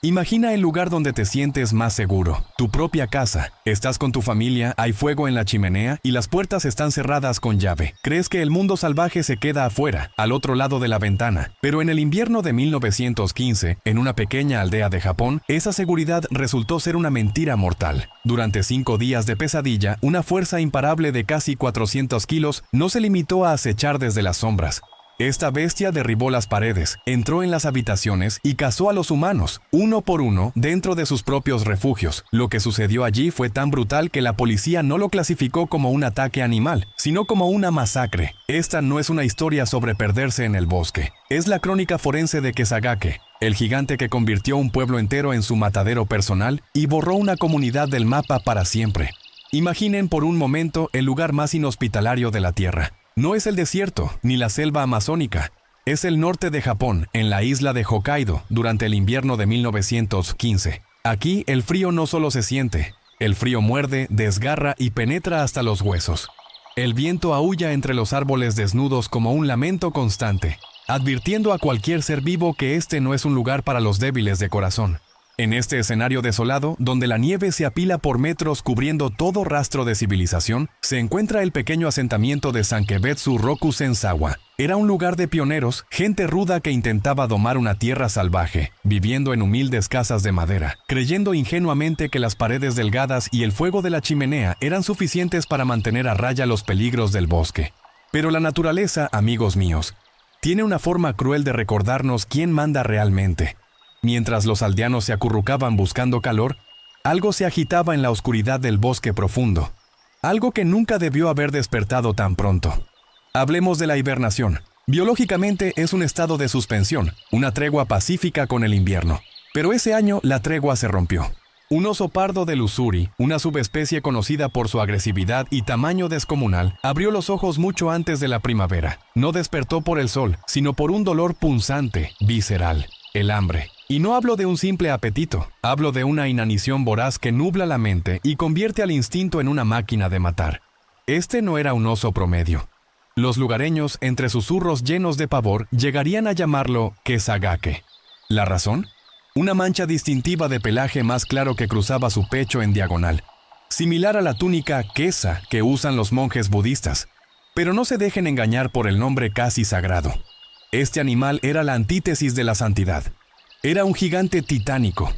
Imagina el lugar donde te sientes más seguro, tu propia casa. Estás con tu familia, hay fuego en la chimenea y las puertas están cerradas con llave. Crees que el mundo salvaje se queda afuera, al otro lado de la ventana. Pero en el invierno de 1915, en una pequeña aldea de Japón, esa seguridad resultó ser una mentira mortal. Durante 5 días de pesadilla, una fuerza imparable de casi 400 kilos no se limitó a acechar desde las sombras. Esta bestia derribó las paredes, entró en las habitaciones y cazó a los humanos, uno por uno, dentro de sus propios refugios. Lo que sucedió allí fue tan brutal que la policía no lo clasificó como un ataque animal, sino como una masacre. Esta no es una historia sobre perderse en el bosque. Es la crónica forense de Kesagake, el gigante que convirtió un pueblo entero en su matadero personal y borró una comunidad del mapa para siempre. Imaginen por un momento el lugar más inhospitalario de la Tierra. No es el desierto, ni la selva amazónica. Es el norte de Japón, en la isla de Hokkaido, durante el invierno de 1915. Aquí el frío no solo se siente, el frío muerde, desgarra y penetra hasta los huesos. El viento aúlla entre los árboles desnudos como un lamento constante, advirtiendo a cualquier ser vivo que este no es un lugar para los débiles de corazón. En este escenario desolado, donde la nieve se apila por metros cubriendo todo rastro de civilización, se encuentra el pequeño asentamiento de Sankebetsu Rokusensawa. Era un lugar de pioneros, gente ruda que intentaba domar una tierra salvaje, viviendo en humildes casas de madera, creyendo ingenuamente que las paredes delgadas y el fuego de la chimenea eran suficientes para mantener a raya los peligros del bosque. Pero la naturaleza, amigos míos, tiene una forma cruel de recordarnos quién manda realmente. Mientras los aldeanos se acurrucaban buscando calor, algo se agitaba en la oscuridad del bosque profundo. Algo que nunca debió haber despertado tan pronto. Hablemos de la hibernación. Biológicamente es un estado de suspensión, una tregua pacífica con el invierno. Pero ese año la tregua se rompió. Un oso pardo del Ussuri, una subespecie conocida por su agresividad y tamaño descomunal, abrió los ojos mucho antes de la primavera. No despertó por el sol, sino por un dolor punzante, visceral, el hambre. Y no hablo de un simple apetito, hablo de una inanición voraz que nubla la mente y convierte al instinto en una máquina de matar. Este no era un oso promedio. Los lugareños, entre susurros llenos de pavor, llegarían a llamarlo Kesagake. ¿La razón? Una mancha distintiva de pelaje más claro que cruzaba su pecho en diagonal, similar a la túnica kesa que usan los monjes budistas. Pero no se dejen engañar por el nombre casi sagrado. Este animal era la antítesis de la santidad. Era un gigante titánico,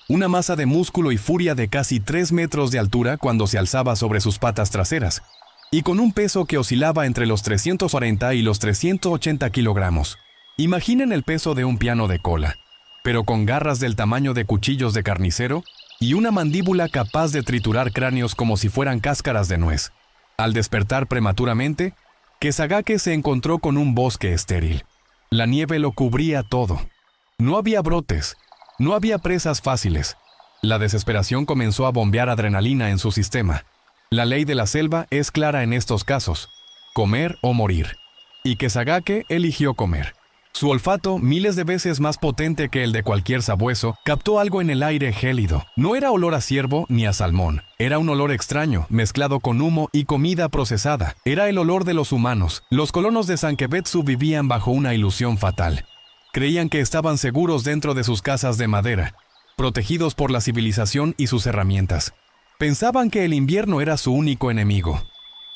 una masa de músculo y furia de casi 3 metros de altura cuando se alzaba sobre sus patas traseras, y con un peso que oscilaba entre los 340 y los 380 kilogramos. Imaginen el peso de un piano de cola, pero con garras del tamaño de cuchillos de carnicero y una mandíbula capaz de triturar cráneos como si fueran cáscaras de nuez. Al despertar prematuramente, Kesagake se encontró con un bosque estéril. La nieve lo cubría todo. No había brotes, no había presas fáciles. La desesperación comenzó a bombear adrenalina en su sistema. La ley de la selva es clara en estos casos: comer o morir. Y Kesagake eligió comer. Su olfato, miles de veces más potente que el de cualquier sabueso, captó algo en el aire gélido. No era olor a ciervo ni a salmón. Era un olor extraño, mezclado con humo y comida procesada. Era el olor de los humanos. Los colonos de Sankebetsu vivían bajo una ilusión fatal. Creían que estaban seguros dentro de sus casas de madera, protegidos por la civilización y sus herramientas. Pensaban que el invierno era su único enemigo.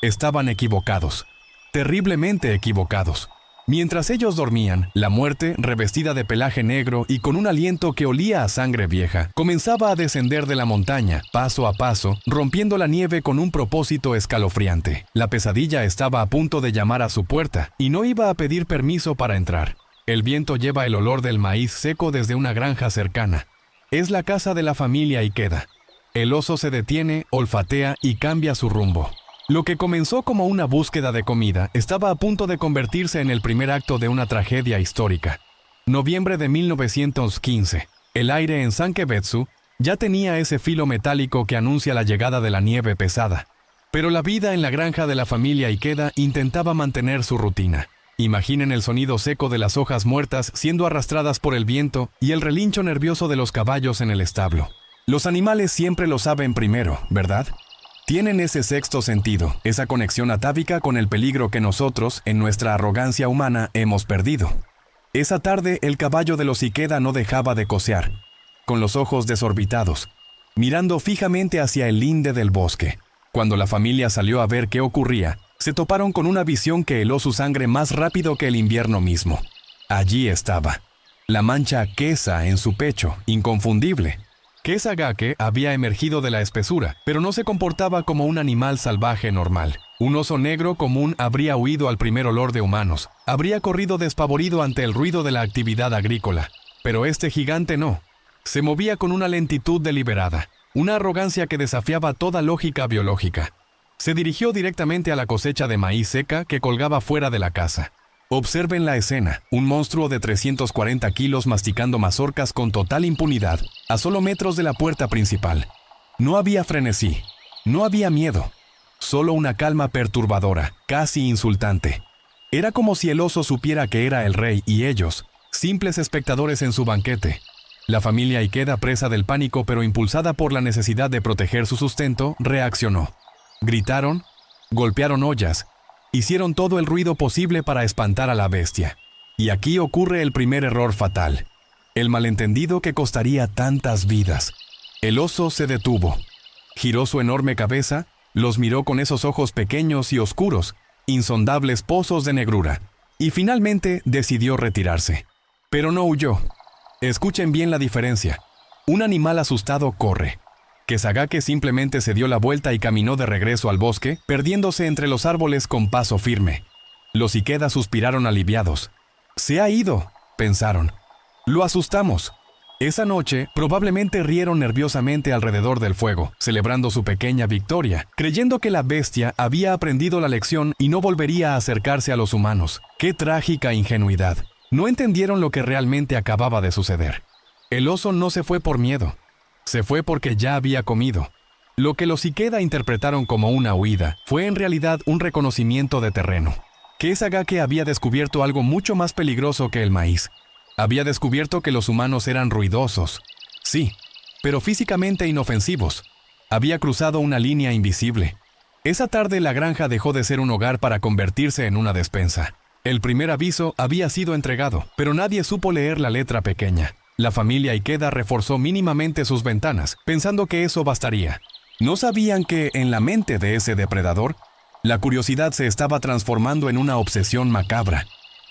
Estaban equivocados, terriblemente equivocados. Mientras ellos dormían, la muerte, revestida de pelaje negro y con un aliento que olía a sangre vieja, comenzaba a descender de la montaña, paso a paso, rompiendo la nieve con un propósito escalofriante. La pesadilla estaba a punto de llamar a su puerta y no iba a pedir permiso para entrar. El viento lleva el olor del maíz seco desde una granja cercana. Es la casa de la familia Ikeda. El oso se detiene, olfatea y cambia su rumbo. Lo que comenzó como una búsqueda de comida estaba a punto de convertirse en el primer acto de una tragedia histórica. Noviembre de 1915. El aire en Sankebetsu ya tenía ese filo metálico que anuncia la llegada de la nieve pesada. Pero la vida en la granja de la familia Ikeda intentaba mantener su rutina. Imaginen el sonido seco de las hojas muertas siendo arrastradas por el viento y el relincho nervioso de los caballos en el establo. Los animales siempre lo saben primero, ¿verdad? Tienen ese sexto sentido, esa conexión atávica con el peligro que nosotros, en nuestra arrogancia humana, hemos perdido. Esa tarde, el caballo de los Ikeda no dejaba de cocear. con los ojos desorbitados, mirando fijamente hacia el linde del bosque. Cuando la familia salió a ver qué ocurría, se toparon con una visión que heló su sangre más rápido que el invierno mismo. Allí estaba, la mancha aquesa en su pecho, inconfundible. Kesagake había emergido de la espesura, pero no se comportaba como un animal salvaje normal. Un oso negro común habría huido al primer olor de humanos, habría corrido despavorido ante el ruido de la actividad agrícola. Pero este gigante no. Se movía con una lentitud deliberada, una arrogancia que desafiaba toda lógica biológica. Se dirigió directamente a la cosecha de maíz seca que colgaba fuera de la casa. Observen la escena, un monstruo de 340 kilos masticando mazorcas con total impunidad, a solo metros de la puerta principal. No había frenesí, no había miedo, solo una calma perturbadora, casi insultante. Era como si el oso supiera que era el rey y ellos, simples espectadores en su banquete. La familia Ikeda, presa del pánico pero impulsada por la necesidad de proteger su sustento, reaccionó. Gritaron, golpearon ollas, hicieron todo el ruido posible para espantar a la bestia. Y aquí ocurre el primer error fatal. El malentendido que costaría tantas vidas. El oso se detuvo. Giró su enorme cabeza, los miró con esos ojos pequeños y oscuros, insondables pozos de negrura, y finalmente decidió retirarse. Pero no huyó. Escuchen bien la diferencia. Un animal asustado corre. Kesagake simplemente se dio la vuelta y caminó de regreso al bosque, perdiéndose entre los árboles con paso firme. Los Ikeda suspiraron aliviados. «Se ha ido», pensaron. «Lo asustamos». Esa noche, probablemente rieron nerviosamente alrededor del fuego, celebrando su pequeña victoria, creyendo que la bestia había aprendido la lección y no volvería a acercarse a los humanos. ¡Qué trágica ingenuidad! No entendieron lo que realmente acababa de suceder. El oso no se fue por miedo. Se fue porque ya había comido. Lo que los Ikeda interpretaron como una huida fue en realidad un reconocimiento de terreno. Kesagake había descubierto algo mucho más peligroso que el maíz. Había descubierto que los humanos eran ruidosos. Sí, pero físicamente inofensivos. Había cruzado una línea invisible. Esa tarde la granja dejó de ser un hogar para convertirse en una despensa. El primer aviso había sido entregado, pero nadie supo leer la letra pequeña. La familia Ikeda reforzó mínimamente sus ventanas, pensando que eso bastaría. No sabían que, en la mente de ese depredador, la curiosidad se estaba transformando en una obsesión macabra.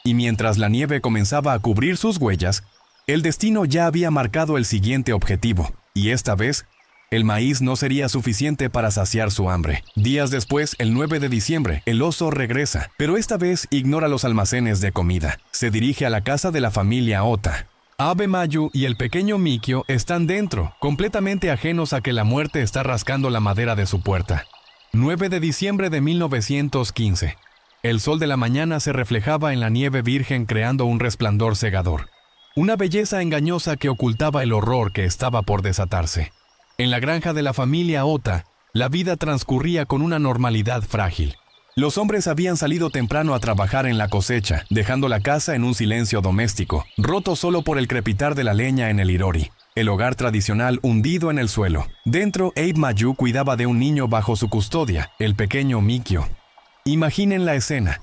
Y mientras la nieve comenzaba a cubrir sus huellas, el destino ya había marcado el siguiente objetivo, y esta vez, el maíz no sería suficiente para saciar su hambre. Días después, el 9 de diciembre, el oso regresa, pero esta vez ignora los almacenes de comida. Se dirige a la casa de la familia Ota. Abe Mayu y el pequeño Mikio están dentro, completamente ajenos a que la muerte está rascando la madera de su puerta. 9 de diciembre de 1915. El sol de la mañana se reflejaba en la nieve virgen creando un resplandor cegador. Una belleza engañosa que ocultaba el horror que estaba por desatarse. En la granja de la familia Ota, la vida transcurría con una normalidad frágil. Los hombres habían salido temprano a trabajar en la cosecha, dejando la casa en un silencio doméstico, roto solo por el crepitar de la leña en el irori. El hogar tradicional hundido en el suelo. Dentro, Abe Mayu cuidaba de un niño bajo su custodia, el pequeño Mikio. Imaginen la escena.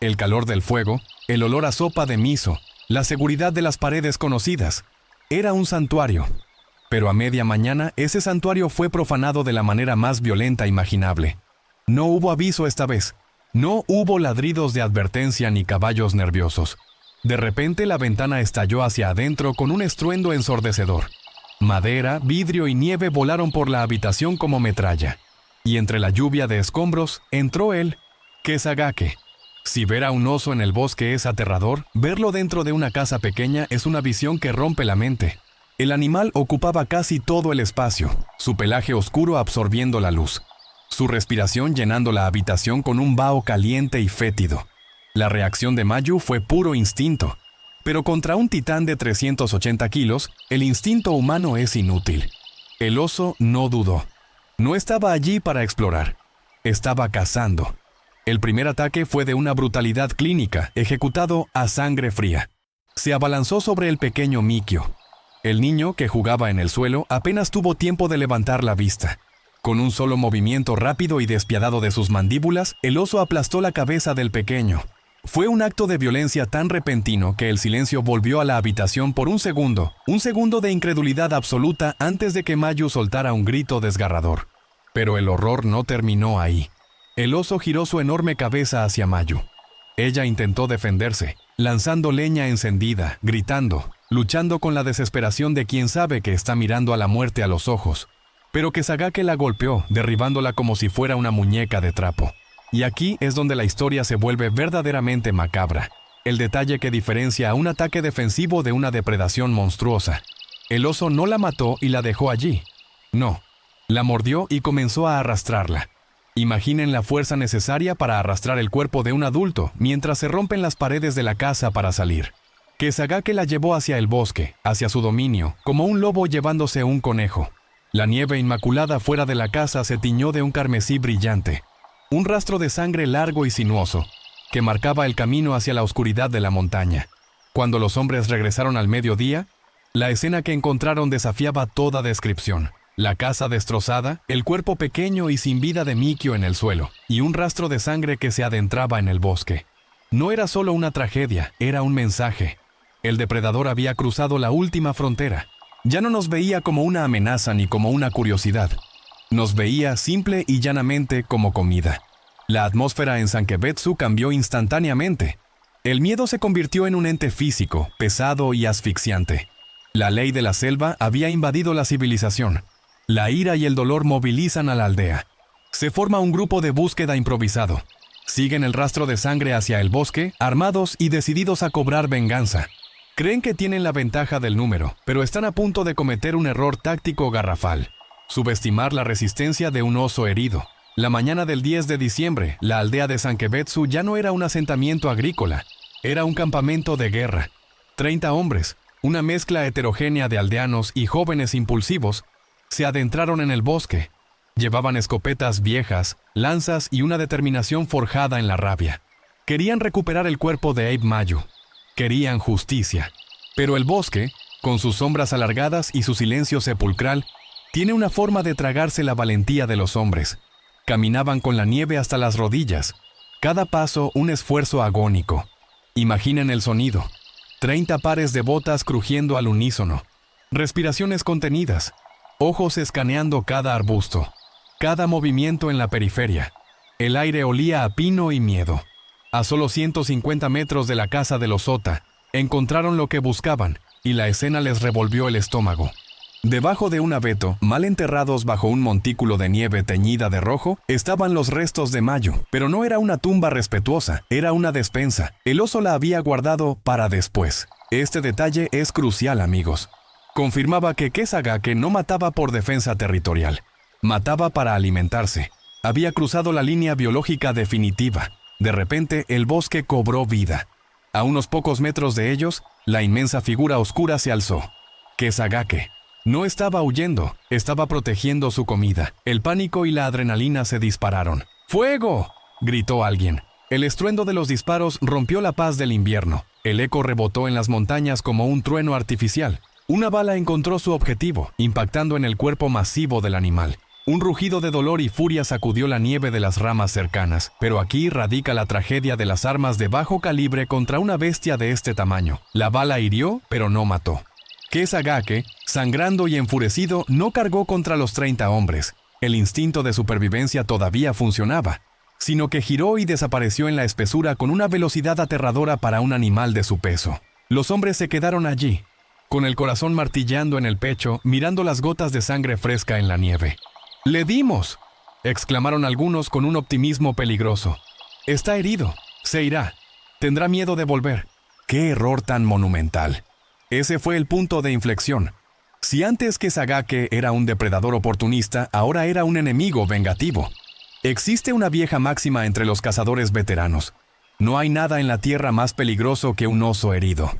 El calor del fuego, el olor a sopa de miso, la seguridad de las paredes conocidas. Era un santuario. Pero a media mañana, ese santuario fue profanado de la manera más violenta imaginable. No hubo aviso esta vez. No hubo ladridos de advertencia ni caballos nerviosos. De repente la ventana estalló hacia adentro con un estruendo ensordecedor. Madera, vidrio y nieve volaron por la habitación como metralla. Y entre la lluvia de escombros, entró él, Kesagake. Si ver a un oso en el bosque es aterrador, verlo dentro de una casa pequeña es una visión que rompe la mente. El animal ocupaba casi todo el espacio, su pelaje oscuro absorbiendo la luz. Su respiración llenando la habitación con un vaho caliente y fétido. La reacción de Mayu fue puro instinto, pero contra un titán de 380 kilos, el instinto humano es inútil. El oso no dudó. No estaba allí para explorar. Estaba cazando. El primer ataque fue de una brutalidad clínica, ejecutado a sangre fría. Se abalanzó sobre el pequeño Mikio. El niño, que jugaba en el suelo, apenas tuvo tiempo de levantar la vista. Con un solo movimiento rápido y despiadado de sus mandíbulas, el oso aplastó la cabeza del pequeño. Fue un acto de violencia tan repentino que el silencio volvió a la habitación por un segundo de incredulidad absoluta antes de que Mayu soltara un grito desgarrador. Pero el horror no terminó ahí. El oso giró su enorme cabeza hacia Mayu. Ella intentó defenderse, lanzando leña encendida, gritando, luchando con la desesperación de quien sabe que está mirando a la muerte a los ojos, pero Kesagake la golpeó, derribándola como si fuera una muñeca de trapo. Y aquí es donde la historia se vuelve verdaderamente macabra. El detalle que diferencia a un ataque defensivo de una depredación monstruosa. El oso no la mató y la dejó allí. No, la mordió y comenzó a arrastrarla. Imaginen la fuerza necesaria para arrastrar el cuerpo de un adulto mientras se rompen las paredes de la casa para salir. Kesagake la llevó hacia el bosque, hacia su dominio, como un lobo llevándose un conejo. La nieve inmaculada fuera de la casa se tiñó de un carmesí brillante. Un rastro de sangre largo y sinuoso, que marcaba el camino hacia la oscuridad de la montaña. Cuando los hombres regresaron al mediodía, la escena que encontraron desafiaba toda descripción. La casa destrozada, el cuerpo pequeño y sin vida de Mikio en el suelo, y un rastro de sangre que se adentraba en el bosque. No era solo una tragedia, era un mensaje. El depredador había cruzado la última frontera. Ya no nos veía como una amenaza ni como una curiosidad. Nos veía simple y llanamente como comida. La atmósfera en Sankebetsu cambió instantáneamente. El miedo se convirtió en un ente físico, pesado y asfixiante. La ley de la selva había invadido la civilización. La ira y el dolor movilizan a la aldea. Se forma un grupo de búsqueda improvisado. Siguen el rastro de sangre hacia el bosque, armados y decididos a cobrar venganza. Creen que tienen la ventaja del número, pero están a punto de cometer un error táctico garrafal. Subestimar la resistencia de un oso herido. La mañana del 10 de diciembre, la aldea de Sankebetsu ya no era un asentamiento agrícola. Era un campamento de guerra. 30 hombres, una mezcla heterogénea de aldeanos y jóvenes impulsivos, se adentraron en el bosque. Llevaban escopetas viejas, lanzas y una determinación forjada en la rabia. Querían recuperar el cuerpo de Abe Mayu. Querían justicia. Pero el bosque, con sus sombras alargadas y su silencio sepulcral, tiene una forma de tragarse la valentía de los hombres. Caminaban con la nieve hasta las rodillas. Cada paso un esfuerzo agónico. Imaginen el sonido. 30 pares de botas crujiendo al unísono. Respiraciones contenidas. Ojos escaneando cada arbusto. Cada movimiento en la periferia. El aire olía a pino y miedo. A solo 150 metros de la casa de los Ota, encontraron lo que buscaban, y la escena les revolvió el estómago. Debajo de un abeto, mal enterrados bajo un montículo de nieve teñida de rojo, estaban los restos de Mayu, pero no era una tumba respetuosa, era una despensa. El oso la había guardado para después. Este detalle es crucial, amigos. Confirmaba que Kesagake no mataba por defensa territorial. Mataba para alimentarse. Había cruzado la línea biológica definitiva. De repente, el bosque cobró vida. A unos pocos metros de ellos, la inmensa figura oscura se alzó. Kesagake. No estaba huyendo, estaba protegiendo su comida. El pánico y la adrenalina se dispararon. ¡Fuego!, gritó alguien. El estruendo de los disparos rompió la paz del invierno. El eco rebotó en las montañas como un trueno artificial. Una bala encontró su objetivo, impactando en el cuerpo masivo del animal. Un rugido de dolor y furia sacudió la nieve de las ramas cercanas, pero aquí radica la tragedia de las armas de bajo calibre contra una bestia de este tamaño. La bala hirió, pero no mató. Kesagake, sangrando y enfurecido, no cargó contra los 30 hombres. El instinto de supervivencia todavía funcionaba, sino que giró y desapareció en la espesura con una velocidad aterradora para un animal de su peso. Los hombres se quedaron allí, con el corazón martillando en el pecho, mirando las gotas de sangre fresca en la nieve. ¡Le dimos!, exclamaron algunos con un optimismo peligroso. Está herido, se irá, tendrá miedo de volver. ¡Qué error tan monumental! Ese fue el punto de inflexión. Si antes Kesagake era un depredador oportunista, ahora era un enemigo vengativo. Existe una vieja máxima entre los cazadores veteranos. No hay nada en la tierra más peligroso que un oso herido.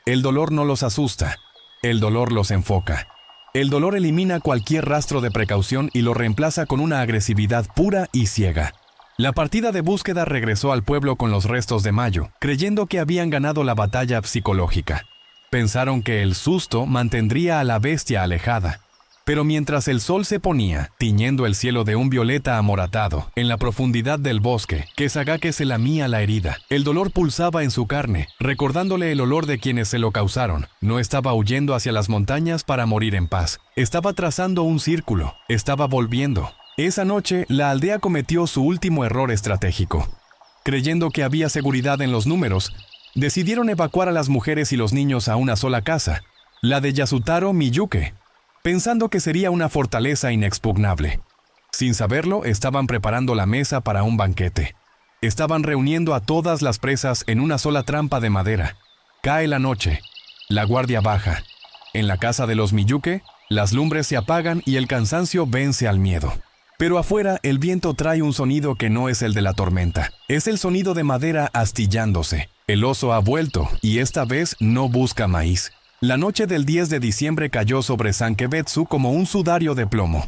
El dolor no los asusta, el dolor los enfoca. El dolor elimina cualquier rastro de precaución y lo reemplaza con una agresividad pura y ciega. La partida de búsqueda regresó al pueblo con los restos de Mayu, creyendo que habían ganado la batalla psicológica. Pensaron que el susto mantendría a la bestia alejada. Pero mientras el sol se ponía, tiñendo el cielo de un violeta amoratado, en la profundidad del bosque, Kesagake se lamía la herida. El dolor pulsaba en su carne, recordándole el olor de quienes se lo causaron. No estaba huyendo hacia las montañas para morir en paz. Estaba trazando un círculo. Estaba volviendo. Esa noche, la aldea cometió su último error estratégico. Creyendo que había seguridad en los números, decidieron evacuar a las mujeres y los niños a una sola casa, la de Yasutaro Miyuke, pensando que sería una fortaleza inexpugnable. Sin saberlo, estaban preparando la mesa para un banquete. Estaban reuniendo a todas las presas en una sola trampa de madera. Cae la noche. La guardia baja. En la casa de los Miyuke, las lumbres se apagan y el cansancio vence al miedo. Pero afuera, el viento trae un sonido que no es el de la tormenta. Es el sonido de madera astillándose. El oso ha vuelto, y esta vez no busca maíz. La noche del 10 de diciembre cayó sobre Sankebetsu como un sudario de plomo.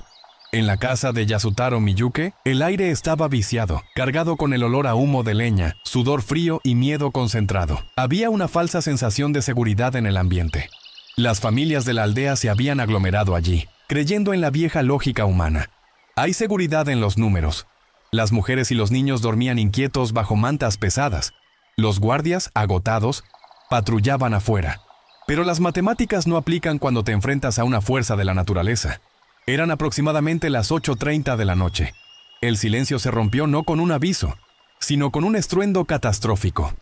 En la casa de Yasutaro Miyuke, el aire estaba viciado, cargado con el olor a humo de leña, sudor frío y miedo concentrado. Había una falsa sensación de seguridad en el ambiente. Las familias de la aldea se habían aglomerado allí, creyendo en la vieja lógica humana. Hay seguridad en los números. Las mujeres y los niños dormían inquietos bajo mantas pesadas. Los guardias, agotados, patrullaban afuera. Pero las matemáticas no aplican cuando te enfrentas a una fuerza de la naturaleza. Eran aproximadamente las 8:30 de la noche. El silencio se rompió no con un aviso, sino con un estruendo catastrófico.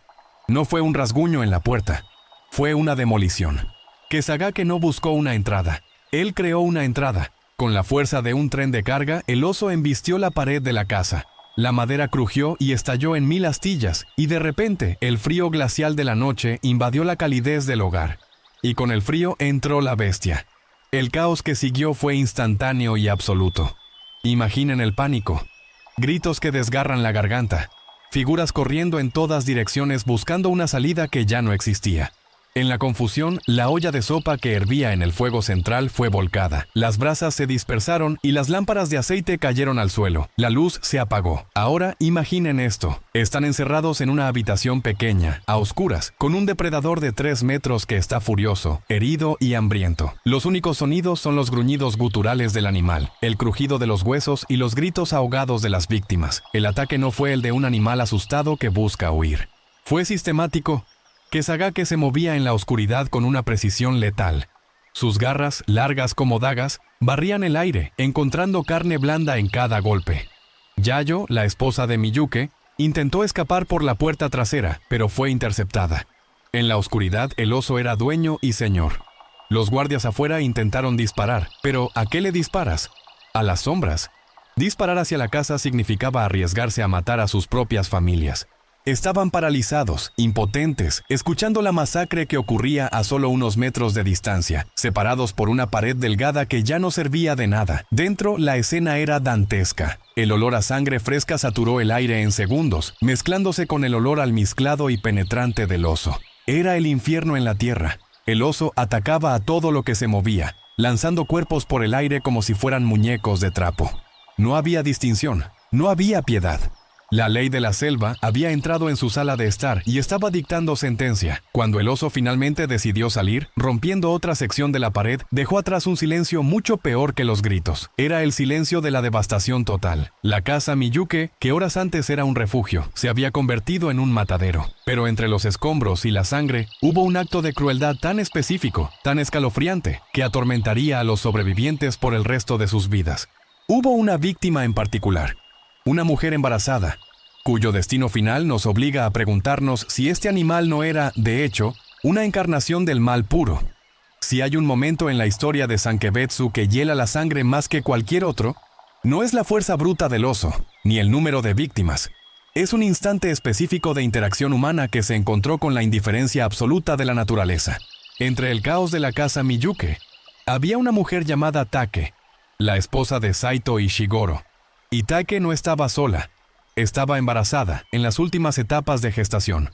No fue un rasguño en la puerta, fue una demolición. Kesagake no buscó una entrada, él creó una entrada. Con la fuerza de un tren de carga, el oso embistió la pared de la casa. La madera crujió y estalló en 1000 astillas, y de repente, el frío glacial de la noche invadió la calidez del hogar. Y con el frío entró la bestia. El caos que siguió fue instantáneo y absoluto. Imaginen el pánico. Gritos que desgarran la garganta. Figuras corriendo en todas direcciones buscando una salida que ya no existía. En la confusión, la olla de sopa que hervía en el fuego central fue volcada. Las brasas se dispersaron y las lámparas de aceite cayeron al suelo. La luz se apagó. Ahora imaginen esto. Están encerrados en una habitación pequeña, a oscuras, con un depredador de 3 metros que está furioso, herido y hambriento. Los únicos sonidos son los gruñidos guturales del animal, el crujido de los huesos y los gritos ahogados de las víctimas. El ataque no fue el de un animal asustado que busca huir. Fue sistemático. Kesagake se movía en la oscuridad con una precisión letal. Sus garras, largas como dagas, barrían el aire, encontrando carne blanda en cada golpe. Yayo, la esposa de Miyuke, intentó escapar por la puerta trasera, pero fue interceptada. En la oscuridad, el oso era dueño y señor. Los guardias afuera intentaron disparar, pero ¿a qué le disparas? A las sombras. Disparar hacia la casa significaba arriesgarse a matar a sus propias familias. Estaban paralizados, impotentes, escuchando la masacre que ocurría a solo unos metros de distancia, separados por una pared delgada que ya no servía de nada. Dentro, la escena era dantesca. El olor a sangre fresca saturó el aire en segundos, mezclándose con el olor almizclado y penetrante del oso. Era el infierno en la tierra. El oso atacaba a todo lo que se movía, lanzando cuerpos por el aire como si fueran muñecos de trapo. No había distinción, no había piedad. La ley de la selva había entrado en su sala de estar y estaba dictando sentencia. Cuando el oso finalmente decidió salir, rompiendo otra sección de la pared, dejó atrás un silencio mucho peor que los gritos. Era el silencio de la devastación total. La casa Miyuke, que horas antes era un refugio, se había convertido en un matadero. Pero entre los escombros y la sangre, hubo un acto de crueldad tan específico, tan escalofriante, que atormentaría a los sobrevivientes por el resto de sus vidas. Hubo una víctima en particular. Una mujer embarazada, cuyo destino final nos obliga a preguntarnos si este animal no era, de hecho, una encarnación del mal puro. Si hay un momento en la historia de Sankebetsu que hiela la sangre más que cualquier otro, no es la fuerza bruta del oso, ni el número de víctimas. Es un instante específico de interacción humana que se encontró con la indiferencia absoluta de la naturaleza. Entre el caos de la casa Miyuke, había una mujer llamada Take, la esposa de Saito y Shigoro. Y Take no estaba sola, estaba embarazada, en las últimas etapas de gestación.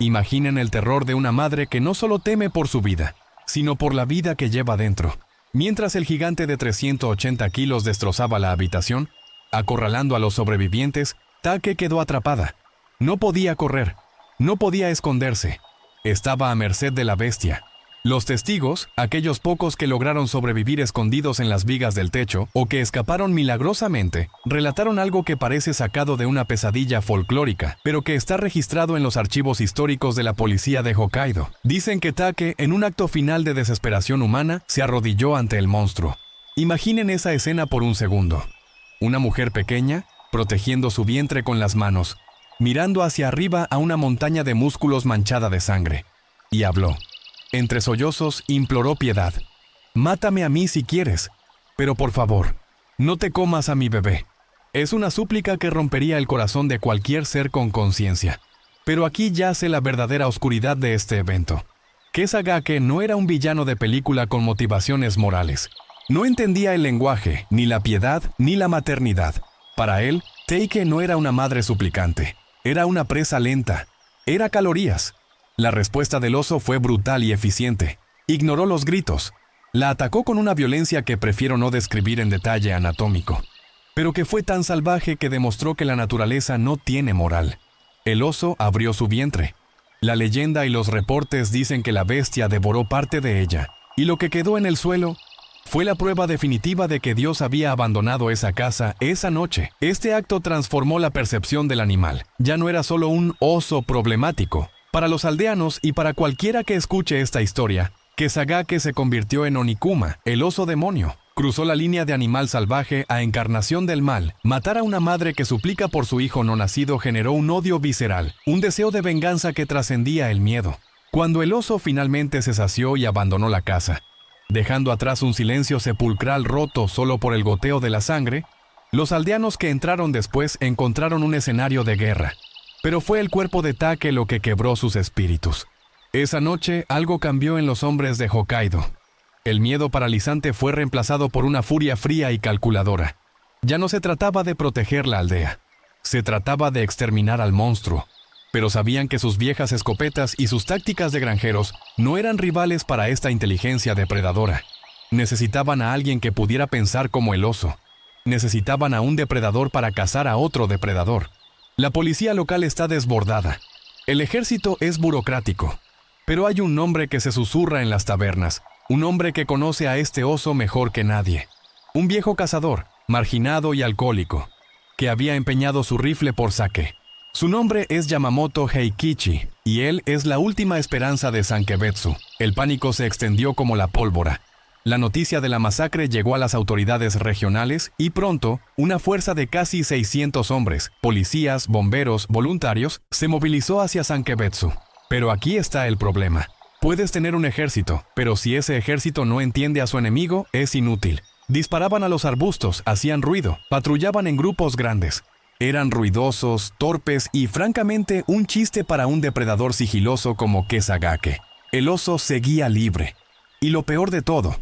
Imaginen el terror de una madre que no solo teme por su vida, sino por la vida que lleva dentro. Mientras el gigante de 380 kilos destrozaba la habitación, acorralando a los sobrevivientes, Take quedó atrapada. No podía correr, no podía esconderse. Estaba a merced de la bestia. Los testigos, aquellos pocos que lograron sobrevivir escondidos en las vigas del techo o que escaparon milagrosamente, relataron algo que parece sacado de una pesadilla folclórica, pero que está registrado en los archivos históricos de la policía de Hokkaido. Dicen que Take, en un acto final de desesperación humana, se arrodilló ante el monstruo. Imaginen esa escena por un segundo. Una mujer pequeña, protegiendo su vientre con las manos, mirando hacia arriba a una montaña de músculos manchada de sangre. Y habló. Entre sollozos, imploró piedad. «Mátame a mí si quieres, pero por favor, no te comas a mi bebé». Es una súplica que rompería el corazón de cualquier ser con conciencia. Pero aquí yace la verdadera oscuridad de este evento. Kesagake no era un villano de película con motivaciones morales. No entendía el lenguaje, ni la piedad, ni la maternidad. Para él, Teike no era una madre suplicante. Era una presa lenta. Era calorías. La respuesta del oso fue brutal y eficiente. Ignoró los gritos. La atacó con una violencia que prefiero no describir en detalle anatómico, pero que fue tan salvaje que demostró que la naturaleza no tiene moral. El oso abrió su vientre. La leyenda y los reportes dicen que la bestia devoró parte de ella, y lo que quedó en el suelo fue la prueba definitiva de que Dios había abandonado esa casa esa noche. Este acto transformó la percepción del animal. Ya no era solo un oso problemático. Para los aldeanos y para cualquiera que escuche esta historia, Kesagake se convirtió en Onikuma, el oso demonio. Cruzó la línea de animal salvaje a encarnación del mal. Matar a una madre que suplica por su hijo no nacido generó un odio visceral, un deseo de venganza que trascendía el miedo. Cuando el oso finalmente se sació y abandonó la casa, dejando atrás un silencio sepulcral roto solo por el goteo de la sangre, los aldeanos que entraron después encontraron un escenario de guerra. Pero fue el cuerpo de Take lo que quebró sus espíritus. Esa noche algo cambió en los hombres de Hokkaido. El miedo paralizante fue reemplazado por una furia fría y calculadora. Ya no se trataba de proteger la aldea. Se trataba de exterminar al monstruo. Pero sabían que sus viejas escopetas y sus tácticas de granjeros no eran rivales para esta inteligencia depredadora. Necesitaban a alguien que pudiera pensar como el oso. Necesitaban a un depredador para cazar a otro depredador. La policía local está desbordada. El ejército es burocrático. Pero hay un nombre que se susurra en las tabernas. Un hombre que conoce a este oso mejor que nadie. Un viejo cazador, marginado y alcohólico, que había empeñado su rifle por sake. Su nombre es Yamamoto Heikichi, y él es la última esperanza de Sankebetsu. El pánico se extendió como la pólvora. La noticia de la masacre llegó a las autoridades regionales y pronto, una fuerza de casi 600 hombres, policías, bomberos, voluntarios, se movilizó hacia Sankebetsu. Pero aquí está el problema. Puedes tener un ejército, pero si ese ejército no entiende a su enemigo, es inútil. Disparaban a los arbustos, hacían ruido, patrullaban en grupos grandes. Eran ruidosos, torpes y francamente un chiste para un depredador sigiloso como Kesagake. El oso seguía libre. Y lo peor de todo,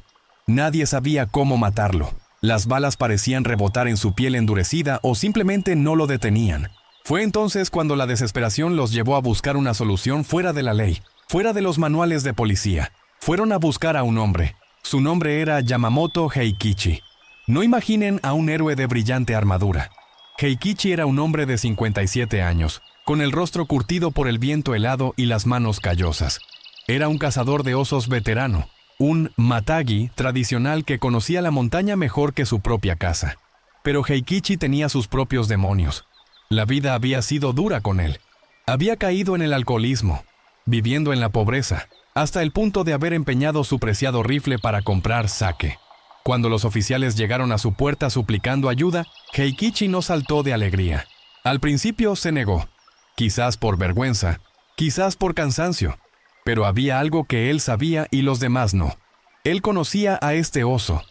nadie sabía cómo matarlo. Las balas parecían rebotar en su piel endurecida o simplemente no lo detenían. Fue entonces cuando la desesperación los llevó a buscar una solución fuera de la ley, fuera de los manuales de policía. Fueron a buscar a un hombre. Su nombre era Yamamoto Heikichi. No imaginen a un héroe de brillante armadura. Heikichi era un hombre de 57 años, con el rostro curtido por el viento helado y las manos callosas. Era un cazador de osos veterano, un matagi tradicional que conocía la montaña mejor que su propia casa. Pero Heikichi tenía sus propios demonios. La vida había sido dura con él. Había caído en el alcoholismo, viviendo en la pobreza, hasta el punto de haber empeñado su preciado rifle para comprar sake. Cuando los oficiales llegaron a su puerta suplicando ayuda, Heikichi no saltó de alegría. Al principio se negó, quizás por vergüenza, quizás por cansancio, pero había algo que él sabía y los demás no. Él conocía a este oso.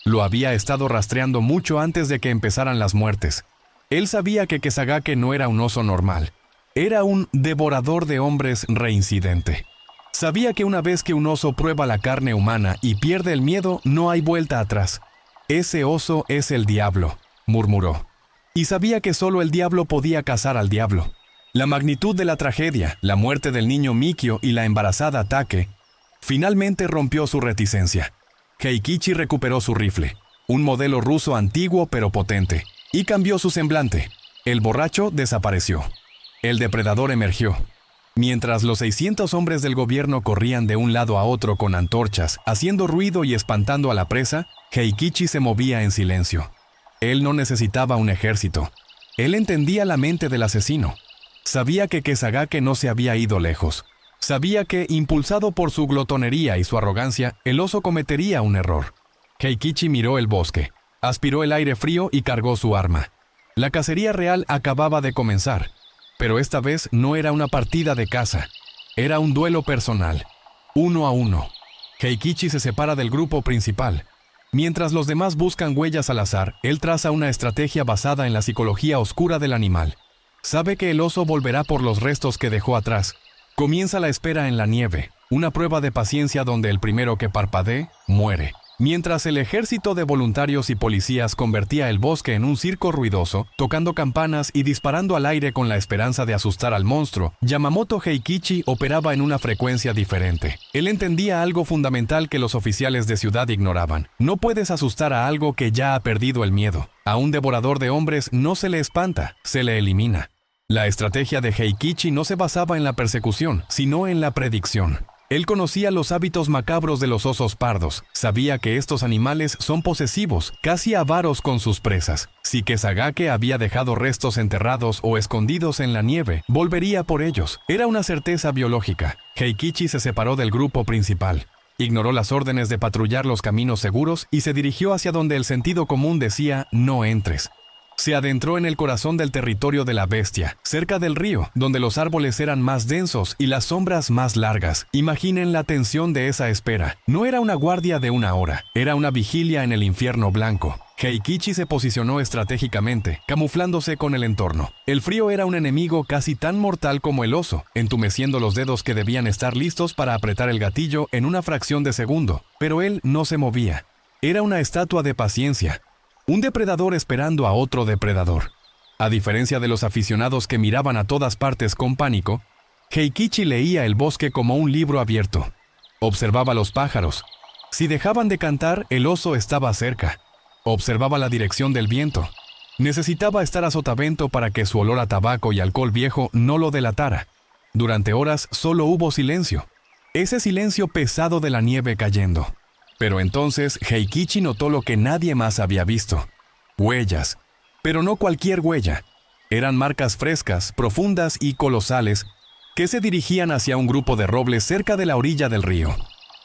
Lo había estado rastreando mucho antes de que empezaran las muertes. Él sabía que Kesagake no era un oso normal. Era un devorador de hombres reincidente. Sabía que una vez que un oso prueba la carne humana y pierde el miedo, no hay vuelta atrás. Ese oso es el diablo, murmuró. Y sabía que solo el diablo podía cazar al diablo. La magnitud de la tragedia, la muerte del niño Mikio y la embarazada Take, finalmente rompió su reticencia. Heikichi recuperó su rifle, un modelo ruso antiguo pero potente, y cambió su semblante. El borracho desapareció. El depredador emergió. Mientras los 600 hombres del gobierno corrían de un lado a otro con antorchas, haciendo ruido y espantando a la presa, Heikichi se movía en silencio. Él no necesitaba un ejército. Él entendía la mente del asesino. Sabía que Kesagake no se había ido lejos. Sabía que, impulsado por su glotonería y su arrogancia, el oso cometería un error. Heikichi miró el bosque, aspiró el aire frío y cargó su arma. La cacería real acababa de comenzar, pero esta vez no era una partida de caza. Era un duelo personal, 1 a 1. Heikichi se separa del grupo principal. Mientras los demás buscan huellas al azar, él traza una estrategia basada en la psicología oscura del animal. Sabe que el oso volverá por los restos que dejó atrás. Comienza la espera en la nieve, una prueba de paciencia donde el primero que parpadee, muere. Mientras el ejército de voluntarios y policías convertía el bosque en un circo ruidoso, tocando campanas y disparando al aire con la esperanza de asustar al monstruo, Yamamoto Heikichi operaba en una frecuencia diferente. Él entendía algo fundamental que los oficiales de ciudad ignoraban. No puedes asustar a algo que ya ha perdido el miedo. A un devorador de hombres no se le espanta, se le elimina. La estrategia de Heikichi no se basaba en la persecución, sino en la predicción. Él conocía los hábitos macabros de los osos pardos. Sabía que estos animales son posesivos, casi avaros con sus presas. Si Kesagake había dejado restos enterrados o escondidos en la nieve, volvería por ellos. Era una certeza biológica. Heikichi se separó del grupo principal. Ignoró las órdenes de patrullar los caminos seguros y se dirigió hacia donde el sentido común decía «no entres». Se adentró en el corazón del territorio de la bestia, cerca del río, donde los árboles eran más densos y las sombras más largas. Imaginen la tensión de esa espera. No era una guardia de 1 hora, era una vigilia en el infierno blanco. Heikichi se posicionó estratégicamente, camuflándose con el entorno. El frío era un enemigo casi tan mortal como el oso, entumeciendo los dedos que debían estar listos para apretar el gatillo en una fracción de segundo. Pero él no se movía. Era una estatua de paciencia. Un depredador esperando a otro depredador. A diferencia de los aficionados que miraban a todas partes con pánico, Heikichi leía el bosque como un libro abierto. Observaba los pájaros. Si dejaban de cantar, el oso estaba cerca. Observaba la dirección del viento. Necesitaba estar a sotavento para que su olor a tabaco y alcohol viejo no lo delatara. Durante horas solo hubo silencio. Ese silencio pesado de la nieve cayendo. Pero entonces Heikichi notó lo que nadie más había visto. Huellas. Pero no cualquier huella. Eran marcas frescas, profundas y colosales que se dirigían hacia un grupo de robles cerca de la orilla del río.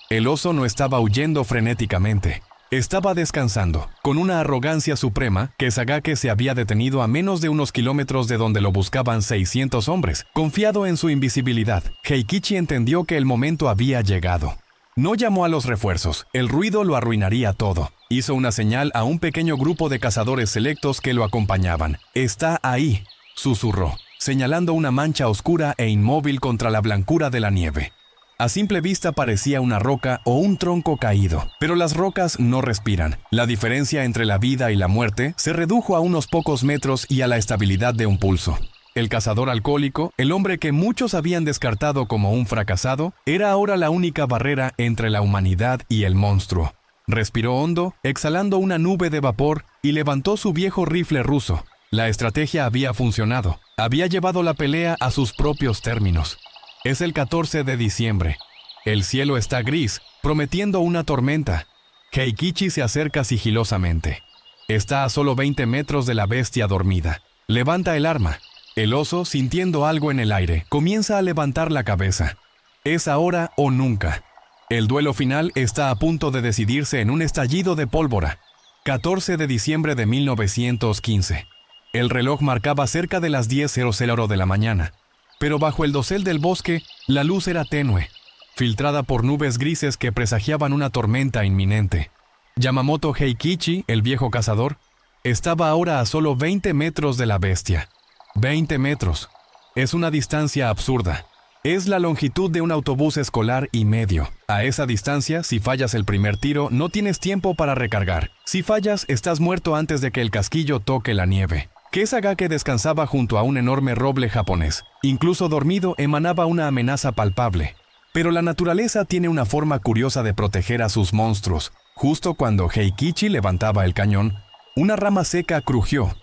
El oso no estaba huyendo frenéticamente. Estaba descansando, con una arrogancia suprema. Kesagake se había detenido a menos de unos kilómetros de donde lo buscaban 600 hombres. Confiado en su invisibilidad, Heikichi entendió que el momento había llegado. No llamó a los refuerzos, el ruido lo arruinaría todo. Hizo una señal a un pequeño grupo de cazadores selectos que lo acompañaban. «Está ahí», susurró, señalando una mancha oscura e inmóvil contra la blancura de la nieve. A simple vista parecía una roca o un tronco caído, pero las rocas no respiran. La diferencia entre la vida y la muerte se redujo a unos pocos metros y a la estabilidad de un pulso. El cazador alcohólico, el hombre que muchos habían descartado como un fracasado, era ahora la única barrera entre la humanidad y el monstruo. Respiró hondo, exhalando una nube de vapor, y levantó su viejo rifle ruso. La estrategia había funcionado. Había llevado la pelea a sus propios términos. Es el 14 de diciembre. El cielo está gris, prometiendo una tormenta. Heikichi se acerca sigilosamente. Está a solo 20 metros de la bestia dormida. Levanta el arma. El oso, sintiendo algo en el aire, comienza a levantar la cabeza. Es ahora o nunca. El duelo final está a punto de decidirse en un estallido de pólvora. 14 de diciembre de 1915. El reloj marcaba cerca de las 10:00 de la mañana. Pero bajo el dosel del bosque, la luz era tenue, filtrada por nubes grises que presagiaban una tormenta inminente. Yamamoto Heikichi, el viejo cazador, estaba ahora a solo 20 metros de la bestia. 20 metros. Es una distancia absurda. Es la longitud de un autobús escolar y medio. A esa distancia, si fallas el primer tiro, no tienes tiempo para recargar. Si fallas, estás muerto antes de que el casquillo toque la nieve. Kesagake descansaba junto a un enorme roble japonés. Incluso dormido, emanaba una amenaza palpable. Pero la naturaleza tiene una forma curiosa de proteger a sus monstruos. Justo cuando Heikichi levantaba el cañón, una rama seca crujió.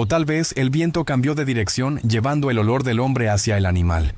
O tal vez el viento cambió de dirección, llevando el olor del hombre hacia el animal.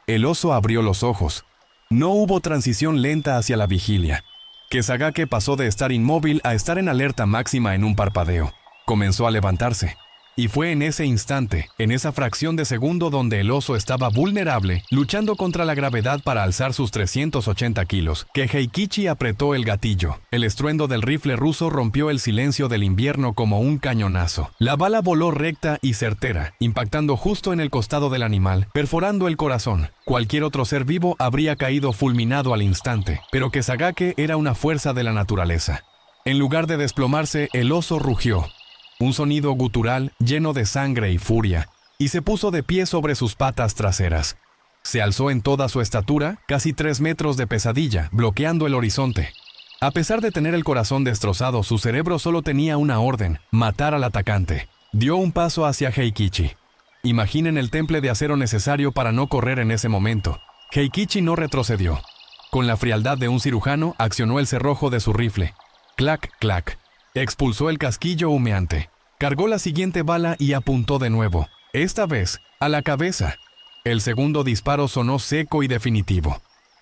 El oso abrió los ojos. No hubo transición lenta hacia la vigilia. Kesagake pasó de estar inmóvil a estar en alerta máxima en un parpadeo. Comenzó a levantarse. Y fue en ese instante, en esa fracción de segundo donde el oso estaba vulnerable, luchando contra la gravedad para alzar sus 380 kilos, que Heikichi apretó el gatillo. El estruendo del rifle ruso rompió el silencio del invierno como un cañonazo. La bala voló recta y certera, impactando justo en el costado del animal, perforando el corazón. Cualquier otro ser vivo habría caído fulminado al instante, pero Kesagake era una fuerza de la naturaleza. En lugar de desplomarse, el oso rugió. Un sonido gutural lleno de sangre y furia, y se puso de pie sobre sus patas traseras. Se alzó en toda su estatura, casi 3 metros de pesadilla, bloqueando el horizonte. A pesar de tener el corazón destrozado, su cerebro solo tenía una orden: matar al atacante. Dio un paso hacia Heikichi. Imaginen el temple de acero necesario para no correr en ese momento. Heikichi no retrocedió. Con la frialdad de un cirujano, accionó el cerrojo de su rifle. Clac, clac. Expulsó el casquillo humeante. Cargó la siguiente bala y apuntó de nuevo, esta vez a la cabeza. El segundo disparo sonó seco y definitivo.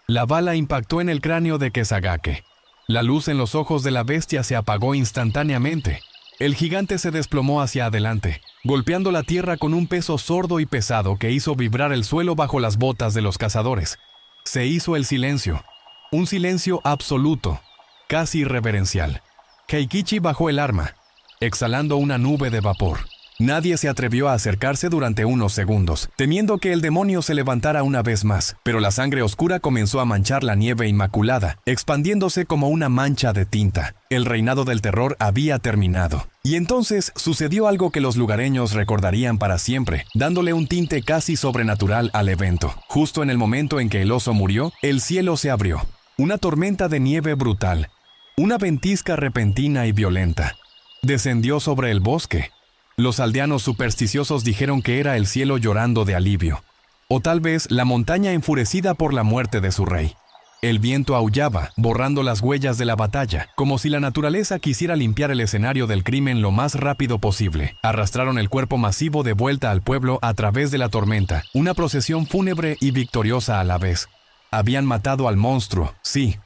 La bala impactó en el cráneo de Kesagake. La luz en los ojos de la bestia se apagó instantáneamente. El gigante se desplomó hacia adelante, golpeando la tierra con un peso sordo y pesado que hizo vibrar el suelo bajo las botas de los cazadores. Se hizo el silencio. Un silencio absoluto, casi reverencial. Heikichi bajó el arma, exhalando una nube de vapor. Nadie se atrevió a acercarse durante unos segundos, temiendo que el demonio se levantara una vez más, pero la sangre oscura comenzó a manchar la nieve inmaculada, expandiéndose como una mancha de tinta. El reinado del terror había terminado. Y entonces sucedió algo que los lugareños recordarían para siempre, dándole un tinte casi sobrenatural al evento. Justo en el momento en que el oso murió, el cielo se abrió. Una tormenta de nieve brutal. Una ventisca repentina y violenta descendió sobre el bosque. Los aldeanos supersticiosos dijeron que era el cielo llorando de alivio, o tal vez la montaña enfurecida por la muerte de su rey. El viento aullaba, borrando las huellas de la batalla, como si la naturaleza quisiera limpiar el escenario del crimen lo más rápido posible. Arrastraron el cuerpo masivo de vuelta al pueblo a través de la tormenta, una procesión fúnebre y victoriosa a la vez. Habían matado al monstruo, sí.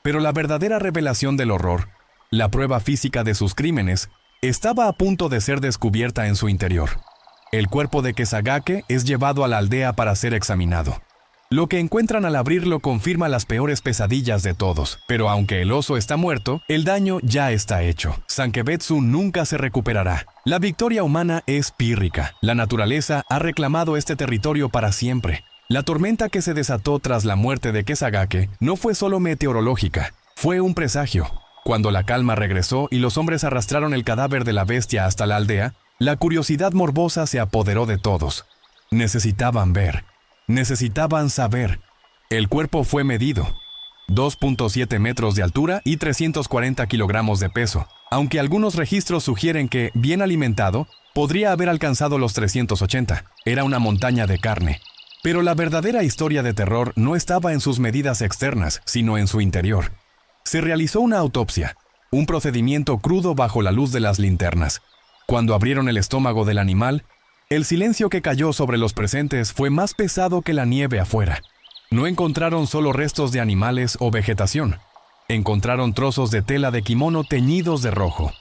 Pero la verdadera revelación del horror, la prueba física de sus crímenes, estaba a punto de ser descubierta en su interior. El cuerpo de Kesagake es llevado a la aldea para ser examinado. Lo que encuentran al abrirlo confirma las peores pesadillas de todos, pero aunque el oso está muerto, el daño ya está hecho. Sankebetsu nunca se recuperará. La victoria humana es pírrica. La naturaleza ha reclamado este territorio para siempre. La tormenta que se desató tras la muerte de Kesagake no fue solo meteorológica, fue un presagio. Cuando la calma regresó y los hombres arrastraron el cadáver de la bestia hasta la aldea, la curiosidad morbosa se apoderó de todos. Necesitaban ver, necesitaban saber. El cuerpo fue medido. 2.7 metros de altura y 340 kilogramos de peso, aunque algunos registros sugieren que, bien alimentado, podría haber alcanzado los 380. Era una montaña de carne. Pero la verdadera historia de terror no estaba en sus medidas externas, sino en su interior. Se realizó una autopsia, un procedimiento crudo bajo la luz de las linternas. Cuando abrieron el estómago del animal, el silencio que cayó sobre los presentes fue más pesado que la nieve afuera. No encontraron solo restos de animales o vegetación. Encontraron trozos de tela de kimono teñidos de rojo.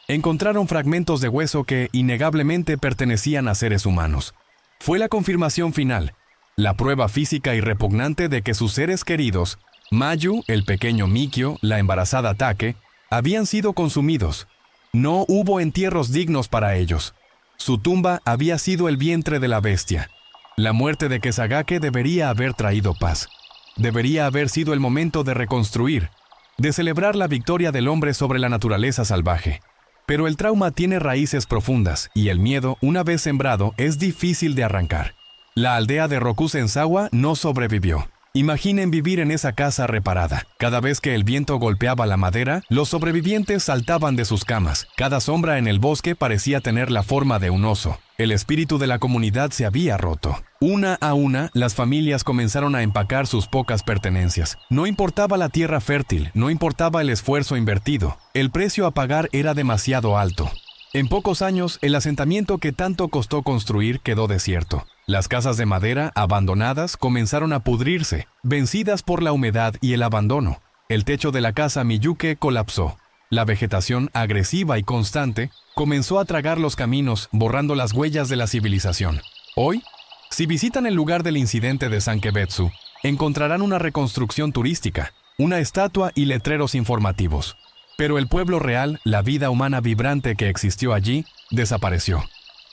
Encontraron fragmentos de hueso que innegablemente pertenecían a seres humanos. Fue la confirmación final. La prueba física y repugnante de que sus seres queridos, Mayu, el pequeño Mikio, la embarazada Take, habían sido consumidos. No hubo entierros dignos para ellos. Su tumba había sido el vientre de la bestia. La muerte de Kesagake debería haber traído paz. Debería haber sido el momento de reconstruir, de celebrar la victoria del hombre sobre la naturaleza salvaje. Pero el trauma tiene raíces profundas y el miedo, una vez sembrado, es difícil de arrancar. La aldea de Rokusenzawa no sobrevivió. Imaginen vivir en esa casa reparada. Cada vez que el viento golpeaba la madera, los sobrevivientes saltaban de sus camas. Cada sombra en el bosque parecía tener la forma de un oso. El espíritu de la comunidad se había roto. Una a una, las familias comenzaron a empacar sus pocas pertenencias. No importaba la tierra fértil, no importaba el esfuerzo invertido. El precio a pagar era demasiado alto. En pocos años, el asentamiento que tanto costó construir quedó desierto. Las casas de madera, abandonadas, comenzaron a pudrirse, vencidas por la humedad y el abandono. El techo de la casa Miyuke colapsó. La vegetación, agresiva y constante, comenzó a tragar los caminos, borrando las huellas de la civilización. Hoy, si visitan el lugar del incidente de Sankebetsu, encontrarán una reconstrucción turística, una estatua y letreros informativos. Pero el pueblo real, la vida humana vibrante que existió allí, desapareció.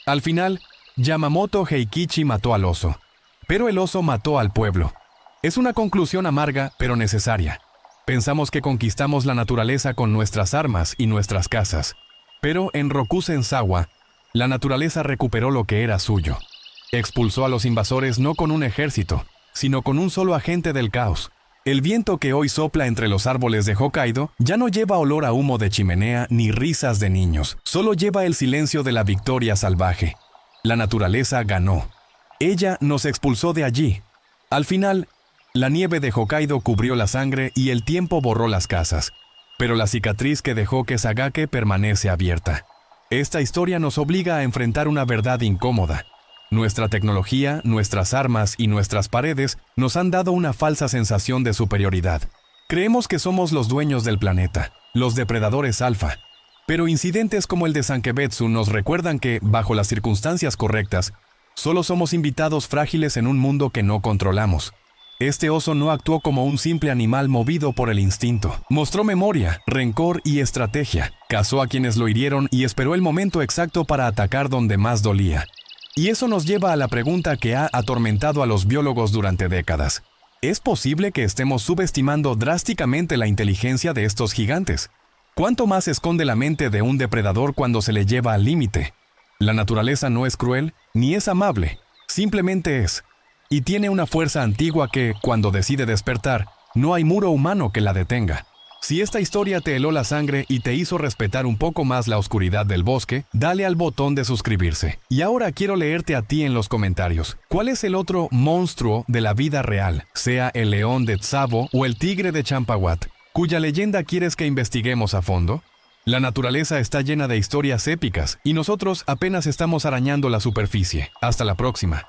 Al final, Yamamoto Heikichi mató al oso. Pero el oso mató al pueblo. Es una conclusión amarga, pero necesaria. Pensamos que conquistamos la naturaleza con nuestras armas y nuestras casas. Pero en Rokusen-sawa, la naturaleza recuperó lo que era suyo. Expulsó a los invasores no con un ejército, sino con un solo agente del caos. El viento que hoy sopla entre los árboles de Hokkaido ya no lleva olor a humo de chimenea ni risas de niños, solo lleva el silencio de la victoria salvaje. La naturaleza ganó. Ella nos expulsó de allí. Al final, la nieve de Hokkaido cubrió la sangre y el tiempo borró las casas, pero la cicatriz que dejó Kesagake permanece abierta. Esta historia nos obliga a enfrentar una verdad incómoda. Nuestra tecnología, nuestras armas y nuestras paredes nos han dado una falsa sensación de superioridad. Creemos que somos los dueños del planeta, los depredadores alfa. Pero incidentes como el de Sankebetsu nos recuerdan que, bajo las circunstancias correctas, solo somos invitados frágiles en un mundo que no controlamos. Este oso no actuó como un simple animal movido por el instinto. Mostró memoria, rencor y estrategia. Cazó a quienes lo hirieron y esperó el momento exacto para atacar donde más dolía. Y eso nos lleva a la pregunta que ha atormentado a los biólogos durante décadas. ¿Es posible que estemos subestimando drásticamente la inteligencia de estos gigantes? ¿Cuánto más esconde la mente de un depredador cuando se le lleva al límite? La naturaleza no es cruel, ni es amable, simplemente es. Y tiene una fuerza antigua que, cuando decide despertar, no hay muro humano que la detenga. Si esta historia te heló la sangre y te hizo respetar un poco más la oscuridad del bosque, dale al botón de suscribirse. Y ahora quiero leerte a ti en los comentarios. ¿Cuál es el otro monstruo de la vida real, sea el león de Tsavo o el tigre de Champawat, cuya leyenda quieres que investiguemos a fondo? La naturaleza está llena de historias épicas y nosotros apenas estamos arañando la superficie. Hasta la próxima.